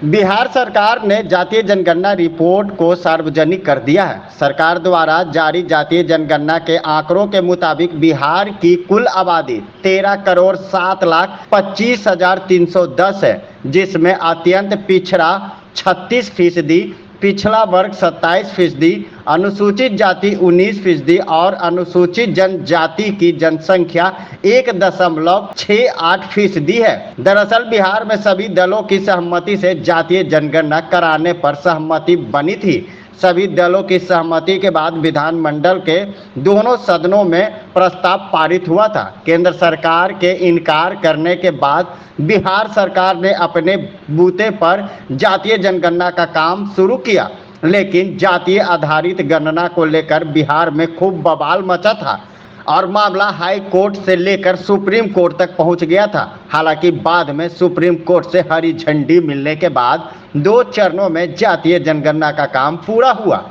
बिहार सरकार ने जातीय जनगणना रिपोर्ट को सार्वजनिक कर दिया है। सरकार द्वारा जारी जातीय जनगणना के आंकड़ों के मुताबिक बिहार की कुल आबादी 13,07,25,310 है, जिसमें अत्यंत पिछड़ा 36%, पिछड़ा वर्ग 27%, अनुसूचित जाति 19% और अनुसूचित जनजाति की जनसंख्या 1.68% है। दरअसल बिहार में सभी दलों की सहमति से जातीय जनगणना कराने पर सहमति बनी थी। सभी दलों की सहमति के बाद विधानमंडल के दोनों सदनों में प्रस्ताव पारित हुआ था। केंद्र सरकार के इनकार करने के बाद बिहार सरकार ने अपने बूते पर जातीय जनगणना का काम शुरू किया, लेकिन जातीय आधारित गणना को लेकर बिहार में खूब बवाल मचा था और मामला हाई कोर्ट से लेकर सुप्रीम कोर्ट तक पहुंच गया था। हालांकि बाद में सुप्रीम कोर्ट से हरी झंडी मिलने के बाद 2 चरणों में जातीय जनगणना का काम पूरा हुआ।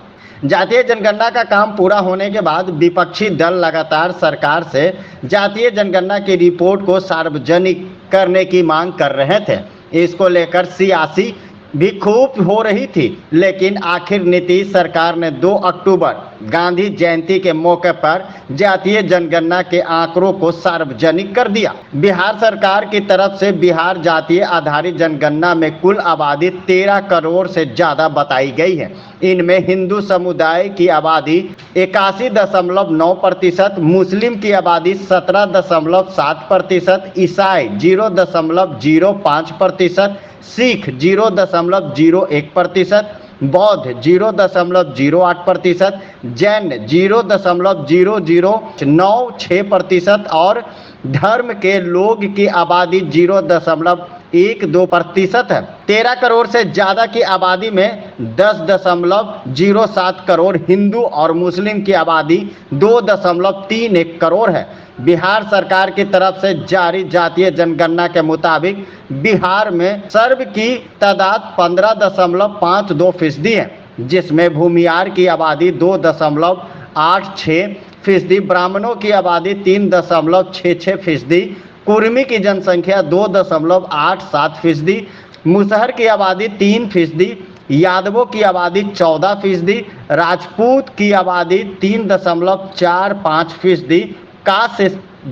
जातीय जनगणना का काम पूरा होने के बाद विपक्षी दल लगातार सरकार से जातीय जनगणना की रिपोर्ट को सार्वजनिक करने की मांग कर रहे थे। इसको लेकर सियासी भी खूब हो रही थी, लेकिन आखिर नीतीश सरकार ने 2 अक्टूबर गांधी जयंती के मौके पर जातीय जनगणना के आंकड़ों को सार्वजनिक कर दिया। बिहार सरकार की तरफ से बिहार जातीय आधारित जनगणना में कुल आबादी 13 करोड़ से ज्यादा बताई गई है। इनमें हिंदू समुदाय की आबादी 81.9%, मुस्लिम की आबादी 17.7%, ईसाई 0.05%, सिख 0.01%, बौद्ध 0.08%, जैन 0.0096% और धर्म के लोग की आबादी 0.12% है। 13 करोड़ से ज्यादा की आबादी में 10.07 करोड़ हिंदू और मुस्लिम की आबादी 2.31 करोड़ है। बिहार सरकार की तरफ से जारी जातीय जनगणना के मुताबिक बिहार में सर्व की तादाद 15.52% है, जिसमें भूमियार की आबादी 2.86%, ब्राह्मणों की आबादी 3.66%, कुर्मी की जनसंख्या 2.87%, मुसहर की आबादी 3%, यादवों की आबादी 14%, राजपूत की आबादी 3.45%, कास्ट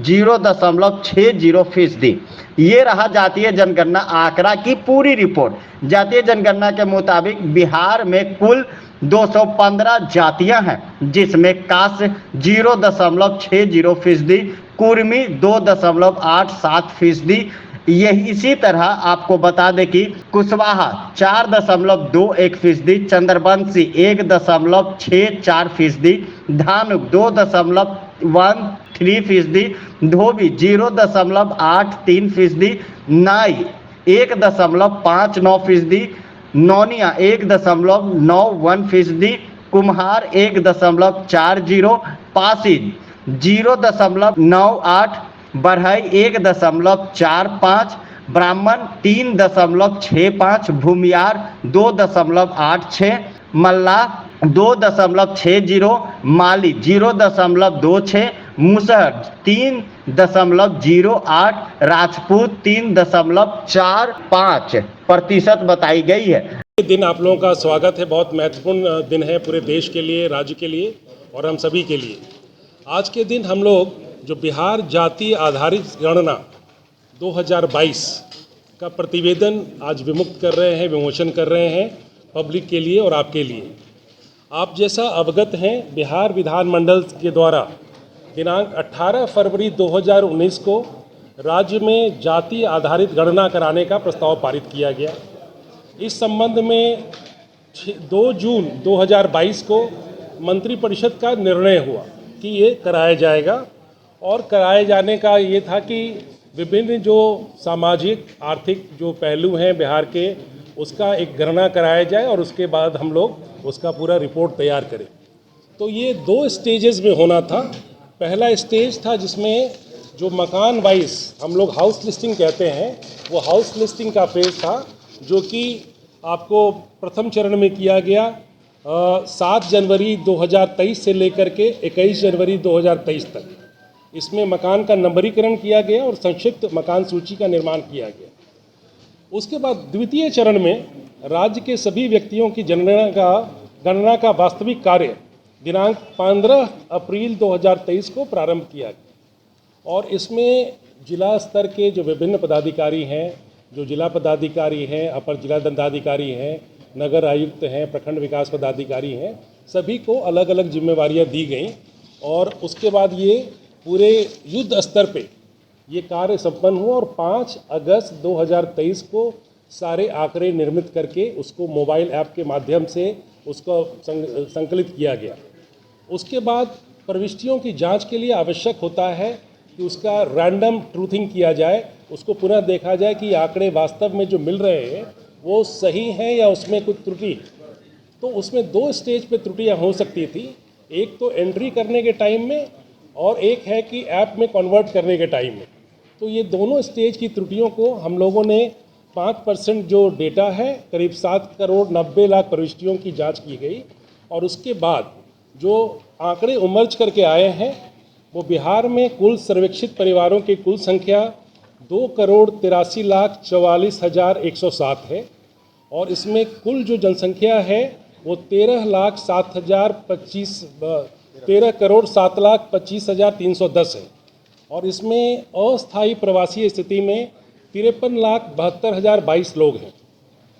0.60%। ये रहा जातीय जनगणना आंकड़ा की पूरी रिपोर्ट। जातीय जनगणना के मुताबिक बिहार में कुल 215 जातियां हैं, जिसमें कास्ट 0.60%, कुर्मी 2.87%। यही इसी तरह आपको बता दें कि कुशवाहा 4.21%, चंद्रवंशी 1.64%, धानुक 2.13%, धोबी 0.83%, नाई 1.59%, नौनिया 1.91%, कुम्हार 1.40%, पासीज 0.98%, बढ़ई 1.45%, ब्राह्मण 3.65%, भूमियार 2.86%, मल्लाह 2.60%, माली 0.26%, मुसहर 3.08%, राजपूत 3.45% बताई गई है। दिन आप लोगों का स्वागत है। बहुत महत्वपूर्ण दिन है पूरे देश के लिए, राज्य के लिए और हम सभी के लिए। आज के दिन हम लोग जो बिहार जातीय आधारित गणना 2022 का प्रतिवेदन आज विमुक्त कर रहे हैं, विमोचन कर रहे हैं पब्लिक के लिए और आपके लिए। आप जैसा अवगत हैं, बिहार विधानमंडल के द्वारा दिनांक 18 फरवरी 2019 को राज्य में जातीय आधारित गणना कराने का प्रस्ताव पारित किया गया। इस संबंध में 2 जून 2022 को मंत्रिपरिषद का निर्णय हुआ कि ये कराया जाएगा और कराए जाने का ये था कि विभिन्न जो सामाजिक आर्थिक जो पहलू हैं बिहार के, उसका एक गणना कराया जाए और उसके बाद हम लोग उसका पूरा रिपोर्ट तैयार करें। तो ये 2 स्टेजेस में होना था। पहला स्टेज था जिसमें जो मकान वाइज हम लोग हाउस लिस्टिंग कहते हैं, वो हाउस लिस्टिंग का फेज था, जो कि आपको प्रथम चरण में किया गया 7 जनवरी 2023 से लेकर के 21 जनवरी 2023 तक। इसमें मकान का नंबरीकरण किया गया और संक्षिप्त मकान सूची का निर्माण किया गया। उसके बाद द्वितीय चरण में राज्य के सभी व्यक्तियों की गणना का वास्तविक कार्य दिनांक 15 अप्रैल 2023 को प्रारंभ किया गया और इसमें जिला स्तर के जो विभिन्न पदाधिकारी हैं, जो जिला पदाधिकारी हैं, अपर जिला दंडाधिकारी हैं, नगर आयुक्त हैं, प्रखंड विकास पदाधिकारी हैं, सभी को अलग अलग जिम्मेवारियां दी गई और उसके बाद ये पूरे युद्ध स्तर पे ये कार्य संपन्न हुआ और 5 अगस्त 2023 को सारे आंकड़े निर्मित करके उसको मोबाइल ऐप के माध्यम से उसको संकलित किया गया। उसके बाद प्रविष्टियों की जांच के लिए आवश्यक होता है कि उसका रैंडम ट्रूथिंग किया जाए, उसको पुनः देखा जाए कि आंकड़े वास्तव में जो मिल रहे हैं वो सही हैं या उसमें कुछ त्रुटि है। तो उसमें 2 स्टेज पे त्रुटियां हो सकती थी, एक तो एंट्री करने के टाइम में और एक है कि ऐप में कन्वर्ट करने के टाइम में। तो ये दोनों स्टेज की त्रुटियों को हम लोगों ने 5% जो डेटा है करीब 7 करोड़ 90 लाख प्रविष्टियों की जांच की गई और उसके बाद जो आंकड़े उमर्ज करके आए हैं वो बिहार में कुल सर्वेक्षित परिवारों की कुल संख्या 2,83,44,107 है और इसमें कुल जो जनसंख्या है वो 13,07,25,310 है और इसमें अस्थायी प्रवासी स्थिति में 53,72,022 लोग हैं।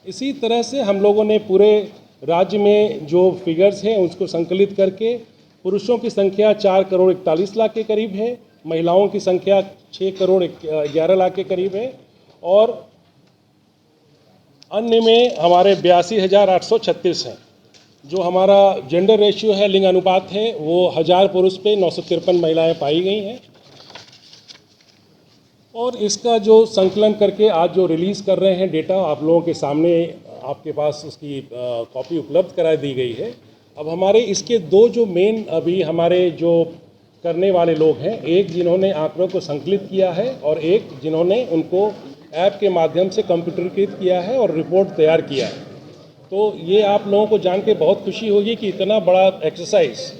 इसी तरह से हम लोगों ने पूरे राज्य में जो फिगर्स हैं उसको संकलित करके पुरुषों की संख्या 4 करोड़ 41 लाख के करीब है, महिलाओं की संख्या 6 करोड़ 11 लाख के करीब है और अन्य में हमारे 82,836 हैं। जो हमारा जेंडर रेशियो है, लिंग अनुपात है, वो 1000 पुरुष पे 953 महिलाएं पाई गई हैं और इसका जो संकलन करके आज जो रिलीज़ कर रहे हैं डेटा आप लोगों के सामने, आपके पास उसकी कॉपी उपलब्ध करा दी गई है। अब हमारे इसके 2 जो मेन अभी हमारे जो करने वाले लोग हैं, एक जिन्होंने आंकड़ों को संकलित किया है और एक जिन्होंने उनको ऐप के माध्यम से कंप्यूटरीकृत किया है और रिपोर्ट तैयार किया है। तो ये आप लोगों को जान के बहुत खुशी होगी कि इतना बड़ा एक्सरसाइज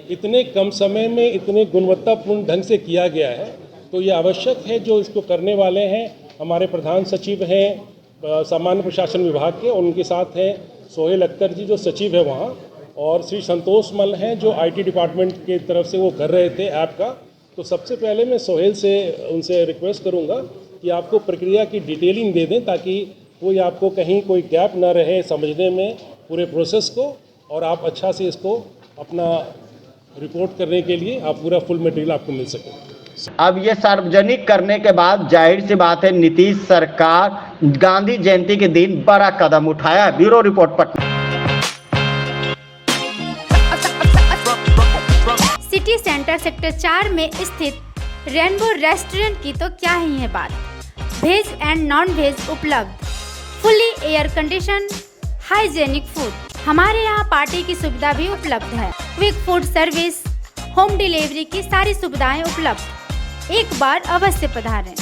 इतने कम समय में इतने गुणवत्तापूर्ण ढंग से किया गया है। तो ये आवश्यक है, जो इसको करने वाले हैं हमारे प्रधान सचिव हैं सामान्य प्रशासन विभाग के, उनके साथ हैं सोहेल अख्तर जी जो सचिव है वहाँ, और श्री संतोष मल हैं जो IT डिपार्टमेंट की तरफ से वो कर रहे थे ऐप का। तो सबसे पहले मैं सोहेल से उनसे रिक्वेस्ट करूँगा कि आपको प्रक्रिया की डिटेलिंग दे दें ताकि कोई आपको कहीं कोई गैप न रहे समझने में पूरे प्रोसेस को, और आप अच्छा से इसको अपना रिपोर्ट करने के लिए आप पूरा फुल मटेरियल आपको मिल सके। अब ये सार्वजनिक करने के बाद जाहिर सी बात है नीतीश सरकार गांधी जयंती के दिन बड़ा कदम उठाया। Bureau report Patna. City centre sector 4 में स्थित रेनबो रेस्टोरेंट की तो क्या ही है बात। वेज एंड नॉन वेज उपलब्ध, fully air condition, hygienic food. हमारे यहाँ पार्टी की सुविधा भी उपलब्ध है। Quick food service, home delivery की सारी सुविधाएं उपलब्ध। एक बार अवश्य पधारें।